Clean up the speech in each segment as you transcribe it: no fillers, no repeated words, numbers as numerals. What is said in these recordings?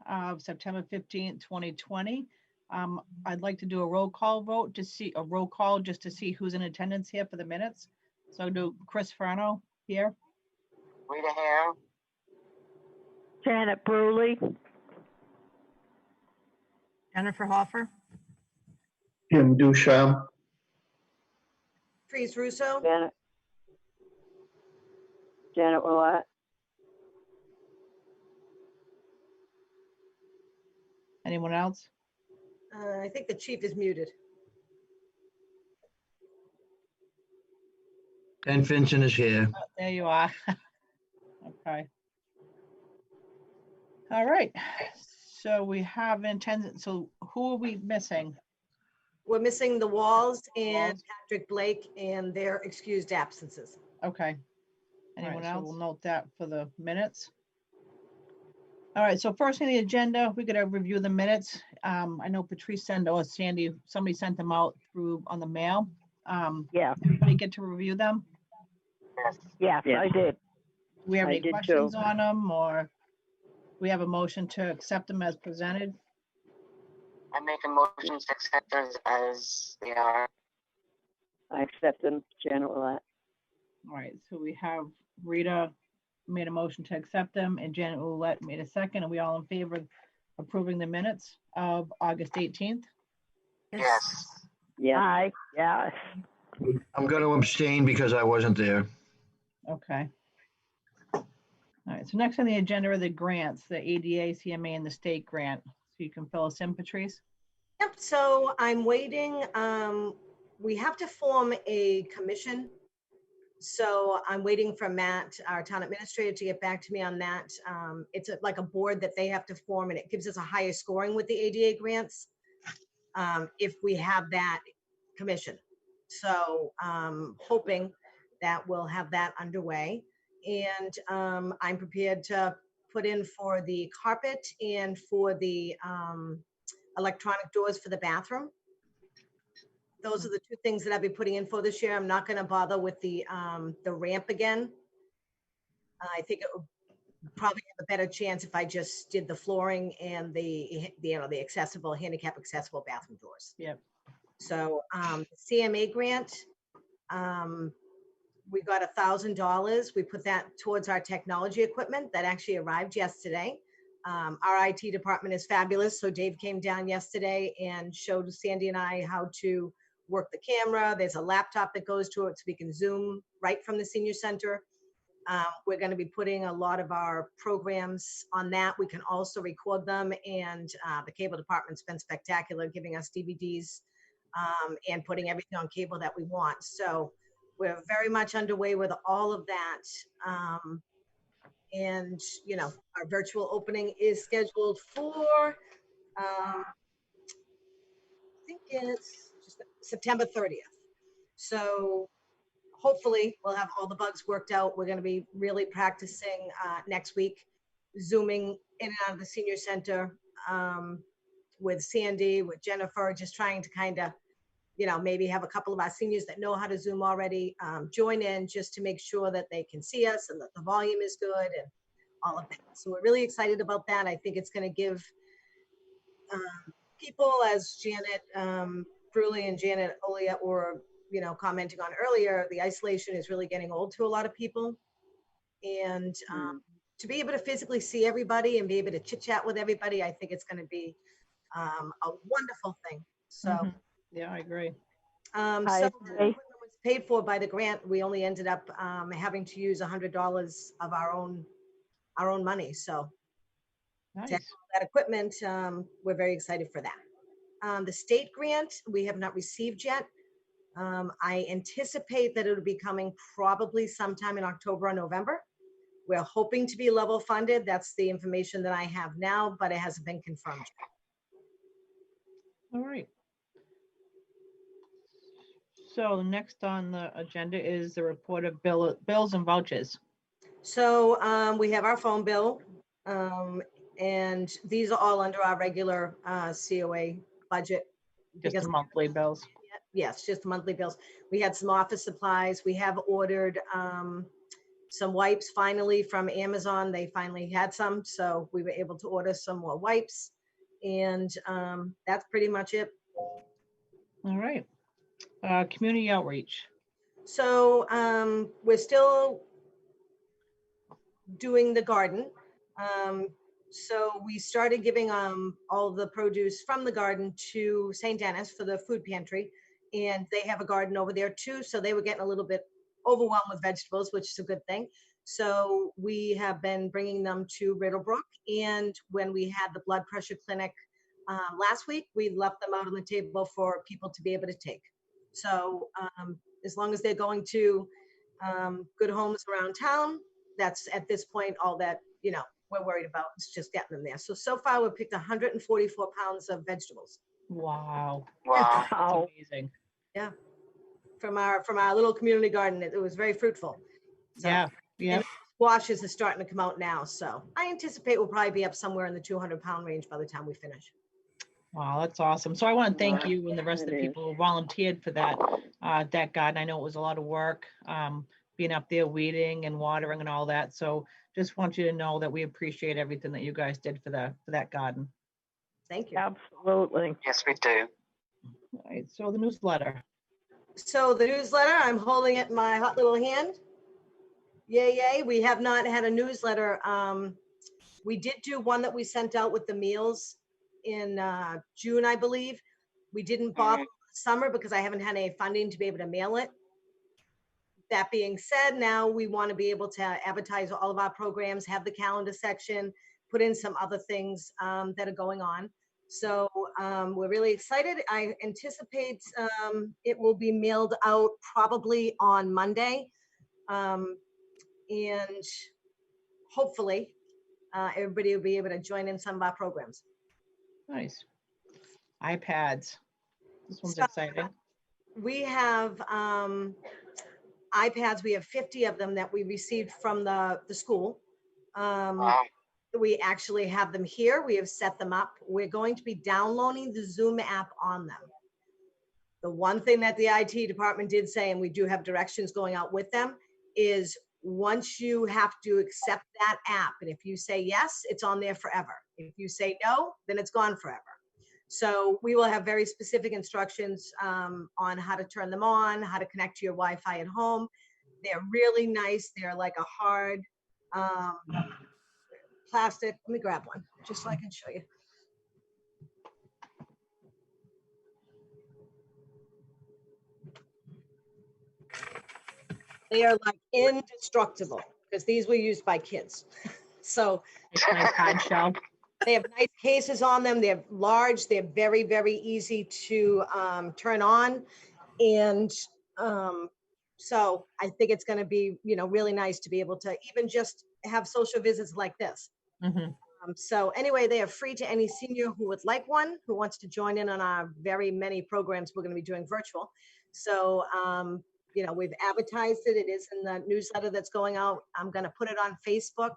of September 15th, 2020. I'd like to do a roll call vote to see just to see who's in attendance here for the minutes. So do Chris Farno here. Rita Hare. Janet Brewley. Jennifer Hoffer. Jim Duchamp. Trees Russo. Janet Willett. Anyone else? I think the chief is muted. Ken Vincent is here. Oh, there you are. Okay. All right. So we have attendance. So who are we missing? We're missing the Walls and Walls. Patrick Blake and their excused absences. Okay. Anyone so else? We'll note that for the minutes. All right, so first on the agenda, we gotta review the minutes. I know Patrice sent, or Sandy, somebody sent them out through on the mail. Yeah. Everybody get to review them? Yes. Yes, I did. Do we have I any did questions too. on them, or we have a motion to accept them as presented? I make a motion to accept those as they are. I accept them, Janet Willett. All right, so we have Rita made a motion to accept them, and Janet Ouellette made a second. Are we all in favor of approving the minutes of August 18th? Yes. Yeah. Aye. Yes. I'm going to abstain because I wasn't there. Okay. All right, so next on the agenda are the grants, the ADA, CMA, and the state grant. So you can fill us in, Patrice? Yep, so I'm waiting. We have to form a commission. So I'm waiting for Matt, our town administrator, to get back to me on that. It's like a board that they have to form, and it gives us a higher scoring with the ADA grants if we have that commission. So hoping that we'll have that underway. And I'm prepared to put in for the carpet and for the electronic doors for the bathroom. Those are the two things that I'll be putting in for this year. I'm not going to bother with the ramp again. I think it would probably have a better chance if I just did the flooring and the accessible, handicap accessible bathroom doors. Yep. So CMA grant, we got $1,000. We put that towards our technology equipment that actually arrived yesterday. Our IT department is fabulous. So Dave came down yesterday and showed Sandy and I how to work the camera. There's a laptop that goes to it so we can Zoom right from the senior center. We're going to be putting a lot of our programs on that. We can also record them, and the cable department's been spectacular, giving us DVDs and putting everything on cable that we want. So we're very much underway with all of that. And, you know, our virtual opening is scheduled for, I think it's just September 30th. So hopefully we'll have all the bugs worked out. We're going to be really practicing next week, Zooming in and out of the senior center with Sandy, with Jennifer, just trying to kind of, you know, maybe have a couple of our seniors that know how to Zoom already join in just to make sure that they can see us and that the volume is good and all of that. So we're really excited about that. I think it's going to give people, as Janet Bruley and Janet Ouellette were, you know, commenting on earlier, the isolation is really getting old to a lot of people. And to be able to physically see everybody and be able to chit chat with everybody, I think it's going to be a wonderful thing. So yeah, I agree. So the equipment was paid for by the grant. We only ended up having to use $100 of our own money. So Nice. to have that equipment, we're very excited for that. The state grant we have not received yet. I anticipate that it'll be coming probably sometime in October or November. We're hoping to be level funded. That's the information that I have now, but it hasn't been confirmed yet. All right. So next on the agenda is the report of bills and vouchers. So we have our phone bill, and these are all under our regular COA budget. Just the monthly bills. Yes, just monthly bills. We had some office supplies. We have ordered some wipes finally from Amazon. They finally had some, so we were able to order some more wipes. And that's pretty much it. All right. Community outreach. So we're still doing the garden. So we started giving all the produce from the garden to St. Dennis for the food pantry. And they have a garden over there too. So they were getting a little bit overwhelmed with vegetables, which is a good thing. So we have been bringing them to Riddlebrook. And when we had the blood pressure clinic last week, we left them out on the table for people to be able to take. So as long as they're going to good homes around town, that's at this point all that, you know, we're worried about. It's just getting them there. So far we've picked 144 pounds of vegetables. Wow. Wow. That's Wow. amazing. From our little community garden. It was very fruitful. So, Yeah. Yeah. squashes are starting to come out now. So I anticipate we'll probably be up somewhere in the 200-pound range by the time we finish. Wow, that's awesome. So I want to thank Wow, you and the rest of the it is. people who volunteered for that garden. I know it was a lot of work, being up there weeding and watering and all that. So just want you to know that we appreciate everything that you guys did for that garden. Thank you. Absolutely. Yes, we do. All right, so the newsletter. So the newsletter, I'm holding it in my hot little hand. Yay, yay. We have not had a newsletter. We did do one that we sent out with the meals in June, I believe. We didn't bother this summer because I haven't had any funding to be able to mail it. That being said, now we want to be able to advertise all of our programs, have the calendar section, put in some other things that are going on. So we're really excited. I anticipate it will be mailed out probably on Monday. And hopefully everybody will be able to join in some of our programs. Nice. iPads. This one's So- exciting. We have iPads. We have 50 of them that we received from the school. Wow. We actually have them here. We have set them up. We're going to be downloading the Zoom app on them. The one thing that the IT department did say, and we do have directions going out with them, is once you have to accept that app, and if you say yes, it's on there forever. If you say no, then it's gone forever. So we will have very specific instructions on how to turn them on, how to connect to your Wi-Fi at home. They're really nice. They're like a hard plastic. Let me grab one just so I can show you. They are like indestructible because these were used by kids. So It's nice hard shell. they have nice cases on them. They're large. They're very, very easy to turn on. And so I think it's going to be, you know, really nice to be able to even just have social visits like this. Mhm. So anyway, they are free to any senior who would like one, who wants to join in on our very many programs we're going to be doing virtual. So, you know, we've advertised it. It is in the newsletter that's going out. I'm going to put it on Facebook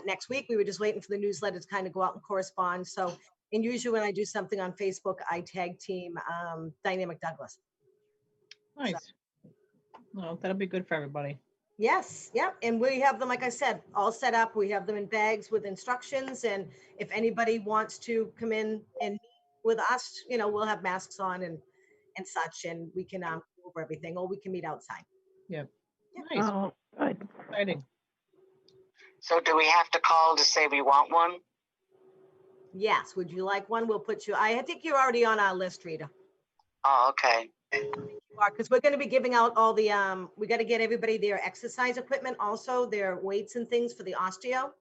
next week. We were just waiting for the newsletter to kind of go out and correspond. So, and usually when I do something on Facebook, I tag team Dynamic Douglas. Nice. No, that'll be good for everybody. Yes, yeah, and we have them, like I said, all set up. We have them in bags with instructions, and if anybody wants to come in and meet with us, you know, we'll have masks on and such, and we can go over everything, or we can meet outside. Nice, Oh, good. exciting. So do we have to call to say we want one? Yes, would you like one? We'll put you. I think you're already on our list, Rita. Oh, okay. Because we're going to be giving out all the we got to get everybody their exercise equipment, also their weights and things for the osteo.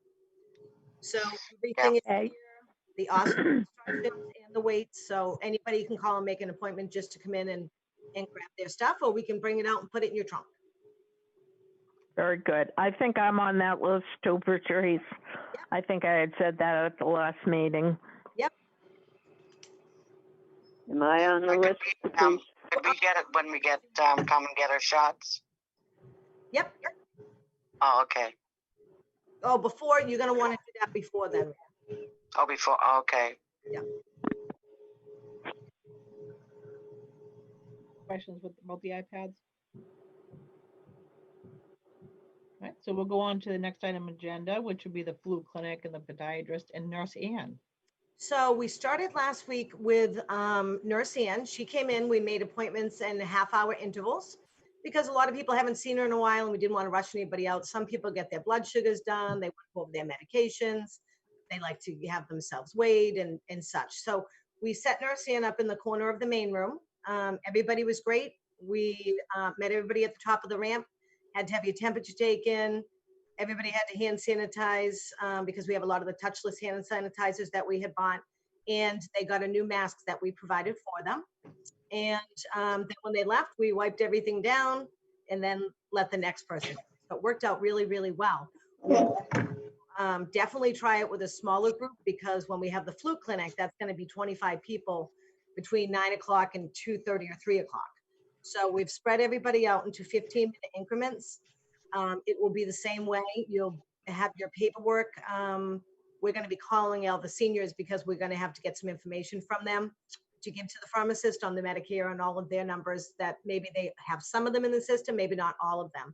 So everything is Okay. the osteo instructions and the weights. So anybody can call and make an appointment just to come in and grab their stuff, or we can bring it out and put it in your trunk. Very good. I think I'm on that list too, Patrice. I think I had said that at the last meeting. Am I on the list, Patrice? Could we get it when we get come and get our shots? Yep. Oh, okay. Oh, before, you're going to want to do that before then. Oh, before. Oh, okay. Questions about the iPads? All right, so we'll go on to the next item agenda, which would be the flu clinic and the podiatrist and Nurse Ann. So we started last week with Nurse Ann. She came in, we made appointments in half-hour intervals because a lot of people haven't seen her in a while and we didn't want to rush anybody out. Some people get their blood sugars done, they want to go over their medications, they like to have themselves weighed and such. So we set Nurse Ann up in the corner of the main room. Everybody was great. We met everybody at the top of the ramp, had to have your temperature taken. Everybody had to hand sanitize because we have a lot of the touchless hand sanitizers that we had bought. And they got a new mask that we provided for them. And then when they left, we wiped everything down and then let the next person. So it worked out really, really well. Definitely try it with a smaller group because when we have the flu clinic, that's going to be 25 people between 9 o'clock and 2:30 or 3 o'clock. So we've spread everybody out into 15-minute increments. It will be the same way. You'll have your paperwork. We're going to be calling out the seniors because we're going to have to get some information from them to give to the pharmacist on the Medicare and all of their numbers that maybe they have some of them in the system, maybe not all of them.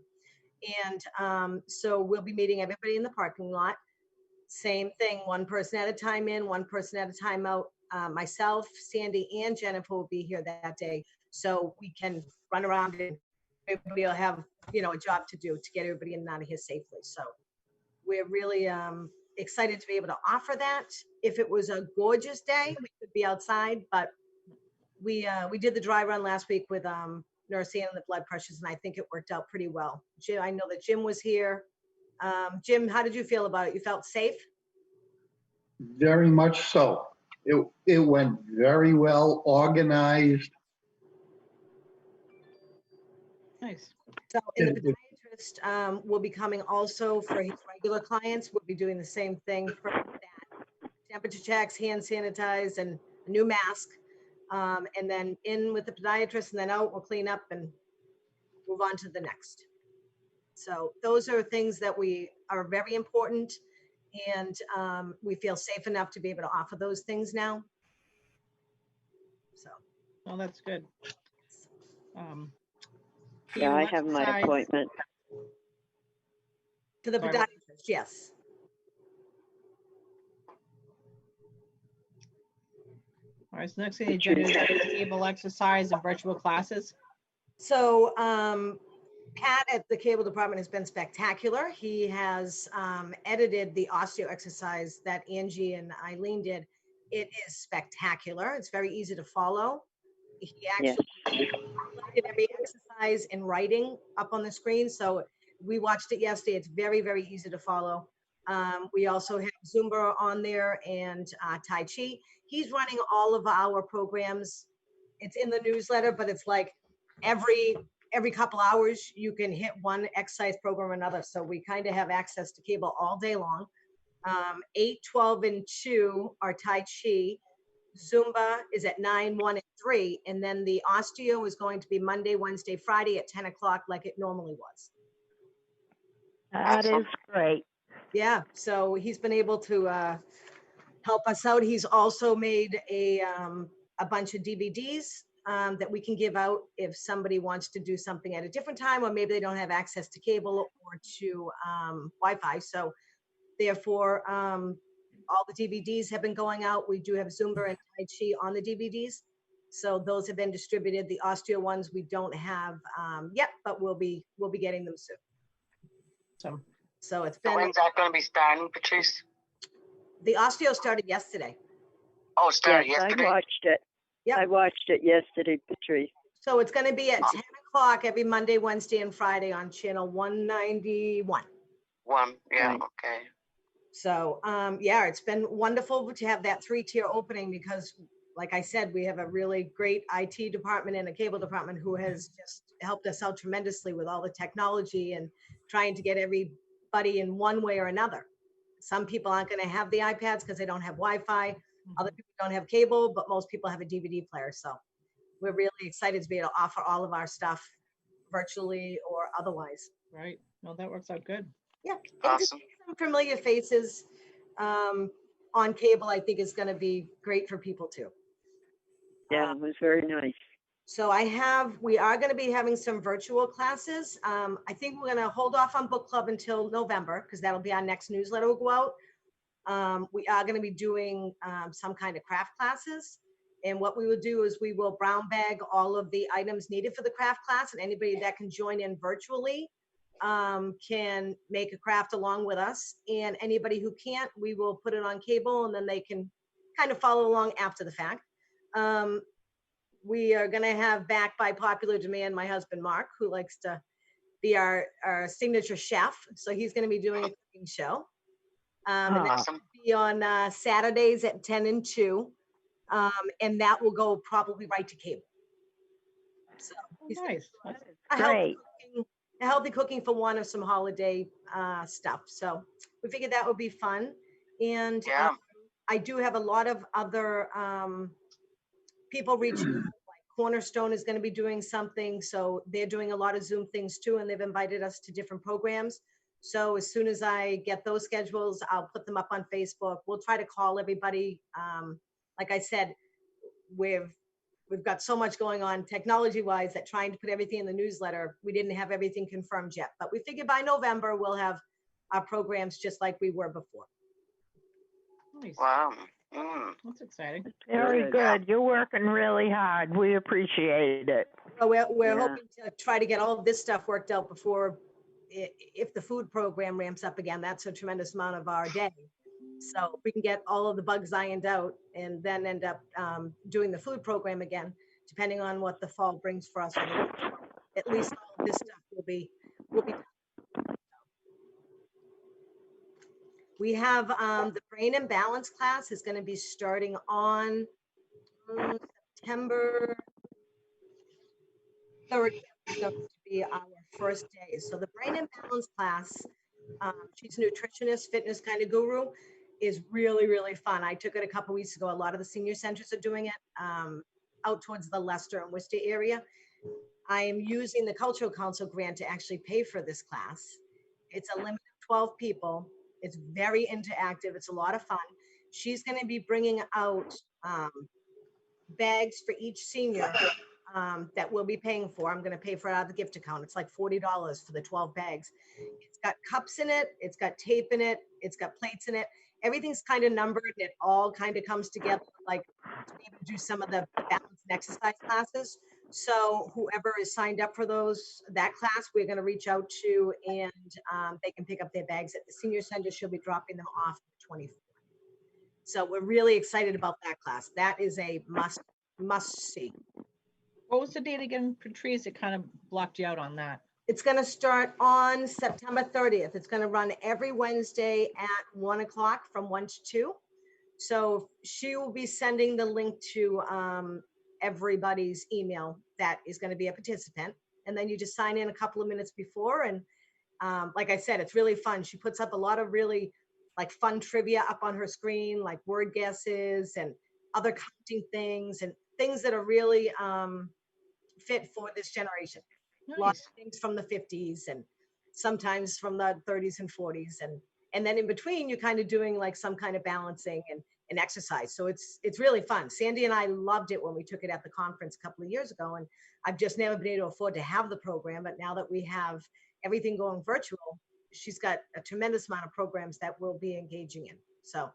And so we'll be meeting everybody in the parking lot. Same thing, one person at a time in, one person at a time out. Myself, Sandy, and Jennifer will be here that day. So we can run around and everybody will have, a job to do to get everybody in and out of here safely. So we're really excited to be able to offer that. If it was a gorgeous day, we could be outside, but we did the dry run last week with Nurse Ann and the blood pressures, and I think it worked out pretty well. Jim, I know that Jim was here. Jim, how did you feel about it? You felt safe? Very much so. It went very well organized. Nice. So in the podiatrist will be coming also for his regular clients. We'll be doing the same thing for that. Temperature checks, hand sanitize, and a new mask. And then in with the podiatrist and then out, we'll clean up and move on to the next. So those are things that we are very important and we feel safe enough to be able to offer those things now. So. Oh, that's good. Yeah, I Cable have my exercise. appointment. To the Sorry. podiatrist, yes. All right, so next on the agenda is cable exercise and virtual classes. So Pat at the cable department has been spectacular. He has edited the osteo exercise that Angie and Eileen did. It is spectacular. It's very easy to follow. He actually highlighted every exercise in writing up on the screen. So we watched it yesterday. It's very, very easy to follow. We also have Zumba on there and Tai Chi. He's running all of our programs. It's in the newsletter, but it's like every couple hours you can hit one exercise program or another. So we kind of have access to cable all day long. 8, 12, and 2 are Tai Chi. Zumba is at 9, 1, and 3. And then the osteo is going to be Monday, Wednesday, Friday at 10 o'clock like it normally was. That is great. Yeah, so he's been able to help us out. He's also made a bunch of DVDs that we can give out if somebody wants to do something at a different time, or maybe they don't have access to cable or to Wi-Fi. So therefore, all the DVDs have been going out. We do have Zumba and Tai Chi on the DVDs. So those have been distributed. The osteo ones we don't have yet, but we'll be getting them soon. So it's So been, when's that going to be starting, Patrice? the osteo started yesterday. Oh, it Yes, started yesterday? I watched it. Yep. I watched it yesterday, Patrice. So it's going to be at 10 o'clock every Monday, Wednesday, and Friday on channel 191. One, yeah, Right. okay. So yeah, it's been wonderful to have that 3-tier opening because, like I said, we have a really great IT department and a cable department who has just helped us out tremendously with all the technology and trying to get everybody in one way or another. Some people aren't going to have the iPads because they don't have Wi-Fi. Other people don't have cable, but most people have a DVD player. So we're really excited to be able to offer all of our stuff virtually or otherwise. Right. No, that works out good. Yeah. And to Awesome. see some familiar faces on cable, I think is going to be great for people too. Yeah, it was very nice. So we are going to be having some virtual classes. I think we're going to hold off on book club until November because that'll be our next newsletter will go out. We are going to be doing some kind of craft classes. And what we will do is we will brown bag all of the items needed for the craft class, and anybody that can join in virtually can make a craft along with us. And anybody who can't, we will put it on cable and then they can kind of follow along after the fact. We are going to have, back by popular demand, my husband, Mark, who likes to be our signature chef. So he's going to be doing a cooking show. And that's Awesome. be on Saturdays at 10 and 2. And that will go probably right to cable. So he's gonna Nice. do That's- a healthy cooking for one of some holiday stuff. So we figured that would be fun. And Yeah. I do have a lot of other people reaching out, like Cornerstone is going to be doing something. So they're doing a lot of Zoom things too, and they've invited us to different programs. So as soon as I get those schedules, I'll put them up on Facebook. We'll try to call everybody. Like I said, we've got so much going on technology wise that trying to put everything in the newsletter, we didn't have everything confirmed yet, but we figure by November we'll have our programs just like we were before. Nice. Wow. That's exciting. Very Good. good. You're working really hard. We appreciate it. So we're Yeah. hoping to try to get all of this stuff worked out before, if the food program ramps up again, that's a tremendous amount of our day. So if we can get all of the bugs ironed out and then end up doing the food program again, depending on what the fall brings for us. At least all of this stuff will be done. We have the brain and balance class is going to be starting on September 30th. Is going to be our first day. So the brain and balance class, she's a nutritionist, fitness kind of guru, is really, really fun. I took it a couple weeks ago. A lot of the senior centers are doing it out towards the Leicester and Worcester area. I am using the Cultural Council grant to actually pay for this class. It's a limit of 12 people. It's very interactive. It's a lot of fun. She's going to be bringing out bags for each senior that we'll be paying for. I'm going to pay for it out of the gift account. It's like $40 for the 12 bags. It's got cups in it. It's got tape in it. It's got plates in it. Everything's kind of numbered and it all kind of comes together, like to be able to do some of the balance and exercise classes. So whoever is signed up for that class, we're going to reach out to, and they can pick up their bags at the senior center. She'll be dropping them off the 24th. So we're really excited about that class. That is a must see. What was the date again, Patrice? It kind of blocked you out on that. It's going to start on September 30th. It's going to run every Wednesday at 1 o'clock from 1 to 2. So she will be sending the link to everybody's email that is going to be a participant. And then you just sign in a couple of minutes before. And like I said, it's really fun. She puts up a lot of really like fun trivia up on her screen, like word guesses and other counting things and things that are really fit for this generation. Lots Nice. of things from the 50s and sometimes from the 30s and 40s. And then in between, you're kind of doing like some kind of balancing and exercise. So it's really fun. Sandy and I loved it when we took it at the conference a couple of years ago. And I've just never been able to afford to have the program. But now that we have everything going virtual, she's got a tremendous amount of programs that we'll be engaging in. So.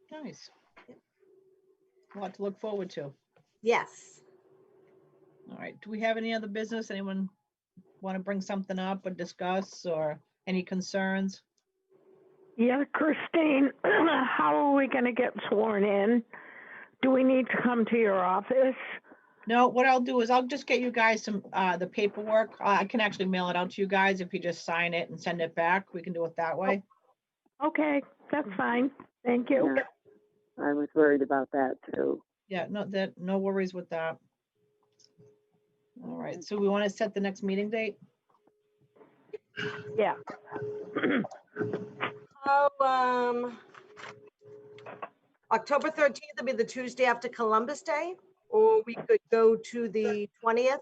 Nice. A lot to look forward to. Yes. All right. Do we have any other business? Anyone want to bring something up or discuss, or any concerns? Yeah, Christine, how are we going to get sworn in? Do we need to come to your office? No, what I'll do is I'll just get you guys some, the paperwork. I can actually mail it out to you guys if you just sign it and send it back. We can do it that way. Okay, that's fine. Thank you. Yeah. I was worried about that too. Yeah, no worries with that. All right, so we want to set the next meeting date? Yeah. October 13th will be the Tuesday after Columbus Day, or we could go to the 20th.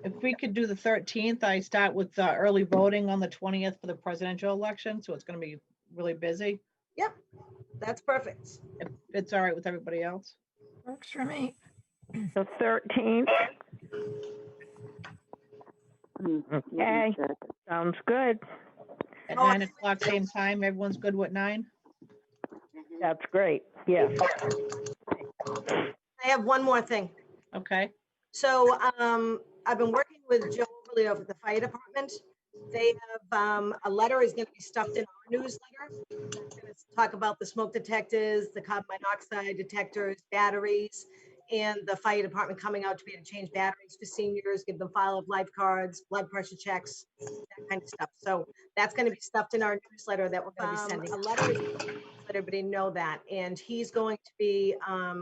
If we could do the 13th, I start with early voting on the 20th for the presidential election, so it's going to be really busy. Yep, that's perfect. If it's all right with everybody else. Works for me. The 13th. Let me Okay. check. Sounds good. At Oh, 9 o'clock, same time. Everyone's good with 9? Mhm. That's great. Yes. I have one more thing. Okay, So I've been working with Joe Overly over at the fire department. They have, a letter is going to be stuffed in our newsletter. That's going to talk about the smoke detectors, the carbon monoxide detectors, batteries, and the fire department coming out to be able to change batteries for seniors, give them file of life cards, blood pressure checks, that kind of stuff. So that's going to be stuffed in our newsletter that we're going to be sending. A letter is let everybody know that. And he's going to be our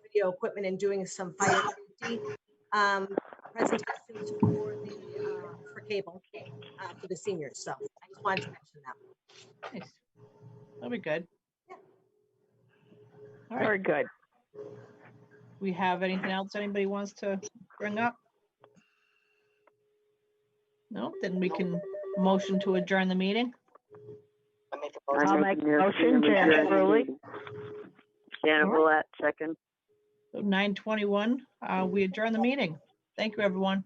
video equipment and doing some fire safety presentations for cable for the seniors. So I just wanted to mention that. nice. That'll be good. All right, Very good. we have anything else anybody wants to bring up? No, then we can motion to adjourn the meeting. I make a I motion. I'll make make a a motion, we Janet adjourn the Rowley. meeting. Janet All Willett, second. So 9:21, we adjourn the meeting. Thank you, everyone.